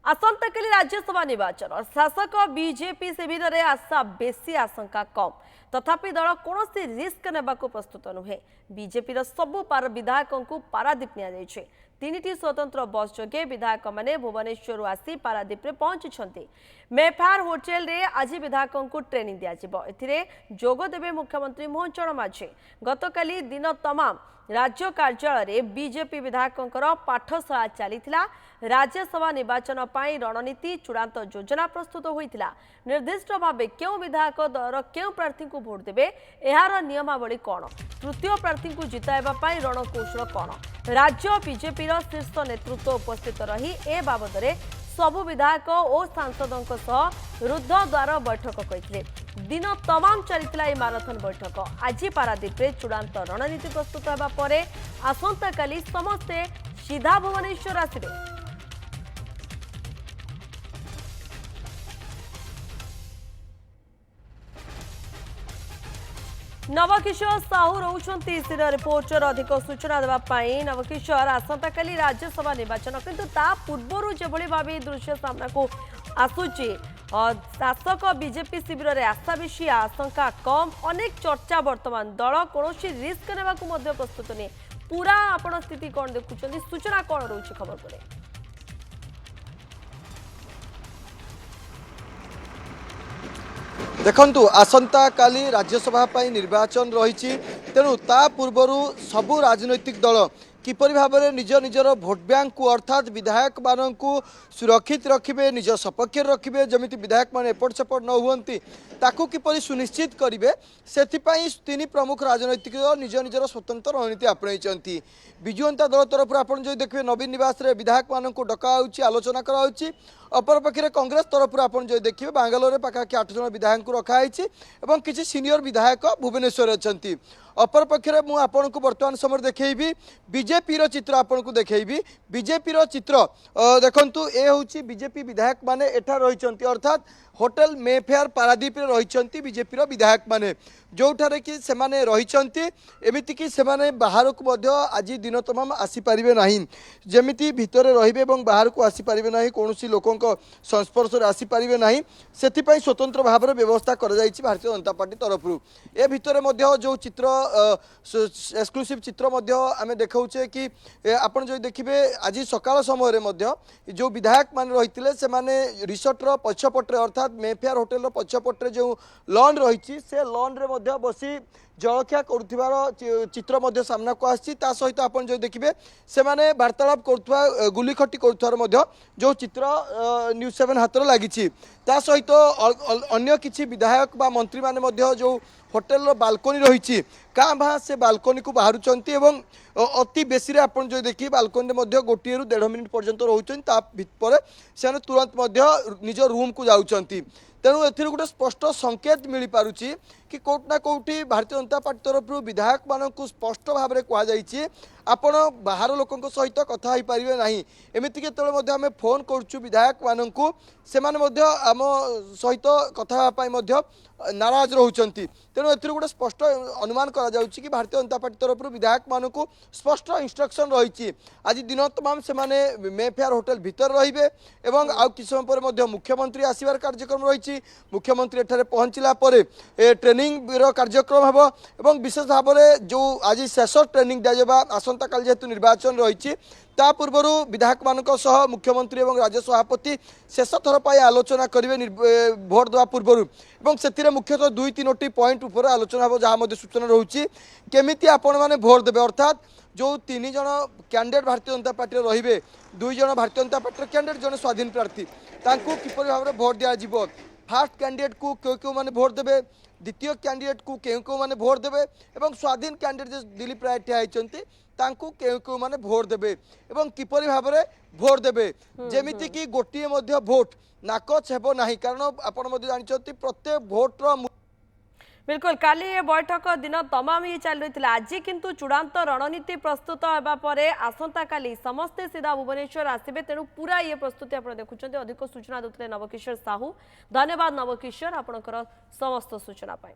आसंताकाली राज्यसभा निर्वाचन शासक बीजेपी शिविर में आशा बेसी आशंका कम तथापि दल कौन रिस्क ने प्रस्तुत नुहे। बीजेपी सबु विधायकों को पारादीप नि तीन स्वतंत्र बस जोगे विधायक मैंने भुवनेश्वर आसी पारादीप में पहुंची। मेफेयर होटेल रे आज विधायकों को ट्रेनिंग दिया जोगदेवे मुख्यमंत्री मोहन चरण माझी। गतकाली दिन तमाम राज्य कार्यालय बीजेपी विधायकों पाठशाला चली राज्यसभा निर्वाचन पर रणनीति चूड़ांत योजना प्रस्तुत होता निर्दिष्ट भाव क्यों विधायक दल क्यों प्रार्थी को भोट देवे यार नियमावली कौन तृतीय प्रार्थी को जिताइबा रणकौशल कौन राज्य बीजेपी शीर्ष नेतृत्व उपस्थित रही ए बाबद सबु विधायक और सांसदों रुद्ध द्वार बैठक करते दिन तमाम चलता माराथन बैठक आज पारादीप में चूड़ांत रणनीति प्रस्तुत होगा आसंता काली समस्ते सीधा भुवनेश्वर आसवे। नवकिशोर साहू रोचंती रिपोर्टर अधिक सूचना देवाई। नवकिशोर आसंता काली राज्यसभा निर्वाचन किंतु ता पूर्वर जो भाव दृश्य सामना को आसूची शासक बीजेपी शिविर में आशा बेसी आशंका कम अनेक चर्चा वर्तमान दल कौन रिस्क ने प्रस्तुत नहीं पूरा आपण स्थिति कौन देखुं सूचना कौन रोच खबर पर देखंतु आसंता काली राज्यसभा निर्वाचन रही तेणु ता पूर्वर सबु राजनैतिक दल किपरि भाव में निज निजर भोट बैंक को अर्थात विधायक मान को सुरक्षित रखिए निज सपक्ष रखिए जमी विधायक मान एपट सेपट न हुंती ताकू किपरि सुनिश्चित करेंगे से तीन प्रमुख राजनैतिक दल निज निजर स्वतंत्र रणनीति आपणई विजु जनता दल तरफ आप देखिए नवीन निवास विधायक मान को डका आलोचना कराई अपरपक्षे कांग्रेस तरफ आप देखिए बांगालोर में पाखापाखि 8 जन विधायक को रखाई और किसी सीनियर विधायक भुवनेश्वर अच्छा अपरपक्षे मुझे बर्तमान समय देखी बीजेपी चित्र आपको देखी बीजेपी चित्र देखु ए हूँ बीजेपी विधायक माने एठा रही अर्थात होटेल मेफेयर पारादीप रही बीजेपी विधायक माने जोठारे कि सेमाने रही एमिति कि सेमाने बाहर को आज दिन तमाम आसीपारे ना जमीती भितर रे बाहर को आसीपारे ना कौन लोकों संस्पर्श आसीपारे ना से स्वतंत्र भाव में व्यवस्था कर भारतीय जनता पार्टी तरफ ए भितर जो चित्र एक्सक्लूसिव चित्र आम देखाऊे कि आपड़ जो देखिए आज सकाल समय जो विधायक मान रही से रिसोर्टर पछपटे अर्थात मेफेयर होटेल पछपटे जो लॉन रही से लॉन रे बसी जलखिया कर चित्र सामना को आसी सहित आप जो देखिए से वार्तालाप कर गुलिखटी कर जो चित्र न्यूज 7 हाथ लगी सहित अन्य किसी विधायक बा मंत्री माने जो होटेल बालकोनी रही क्या भा से बालकोनी को बाहर अति बेसी आप जो देखिए बालकोनी गोटे रु 1.5 मिनिट पर्यंत रोचे से तुरंत निज रूम को जाऊँच तेणु ए गोटे स्पष्ट संकेत मिल पारुची कि कोटना कोटी भारतीय जनता पार्टी तरफ विधायक मान को स्पष्ट भाव में कहुई आपण बाहर लोकों सहित कथा हो पारे ना एमती के आम फोन करुचु विधायक मान को से आम सहित कथा नाराज रोचंती तेणु ए गोटे स्पष्ट अनुमान करा कि भारतीय जनता पार्टी तरफ विधायक मान को स्पष्ट इंस्ट्रक्शन रही आज दिन तमाम से मेफेयर होटेल भितर रे और आउ कि समय पर मुख्यमंत्री आसबार कार्यक्रम रही मुख्यमंत्री एठारे पहुँचला ट्रेनिंग कार्यक्रम हम और विशेष भाव में जो आज शेष ट्रेनिंग दिजा आसंता काल जेहेतु निर्वाचन रही ता पूर्वर विधायक मान मुख्यमंत्री और राज्य सभापति शेष थर पर आलोचना करेंगे भोट देवा पूर्वर से मुख्यतः 2-3 पॉइंट उपर आलोचना हो जहाँ सूचना रोचे केमिति आपण मैंने भोट देवे अर्थात जो 3 जन कैंडिडेट भारतीय जनता पार्टी रे 2 जन भारतीय जनता पार्टी कैंडिडेट जन स्वाधीन प्रार्थी किपर भाव में भोट दिज्व फास्ट कैंडिडेट को क्यों क्यों मैंने भोट देवे द्वितीय कैंडिडेट को क्यों क्यों मैंने भोट देवे और स्वाधीन कैंडिडेट जो दिलीप राय ठिया क्यों क्यों मैंने भोट देवे और किपर भाव में भोट देवे जमीती कि गोटे भोट नाकच हेब ना कारण आप जानते प्रत्येक भोट्र बिल्कुल काली ये बैठक दिन तमाम ही चल रही आज किंतु चूड़ांत रणनीति प्रस्तुत होगापर आसंता काली समस्ते सीधा भुवनेश्वर आसवे तेणु पूरा ये प्रस्तुति आप देखुं अधिक सूचना देते नवकिशोर साहू धन्यवाद नवकिशोर आपणकर समस्त सूचना पाई।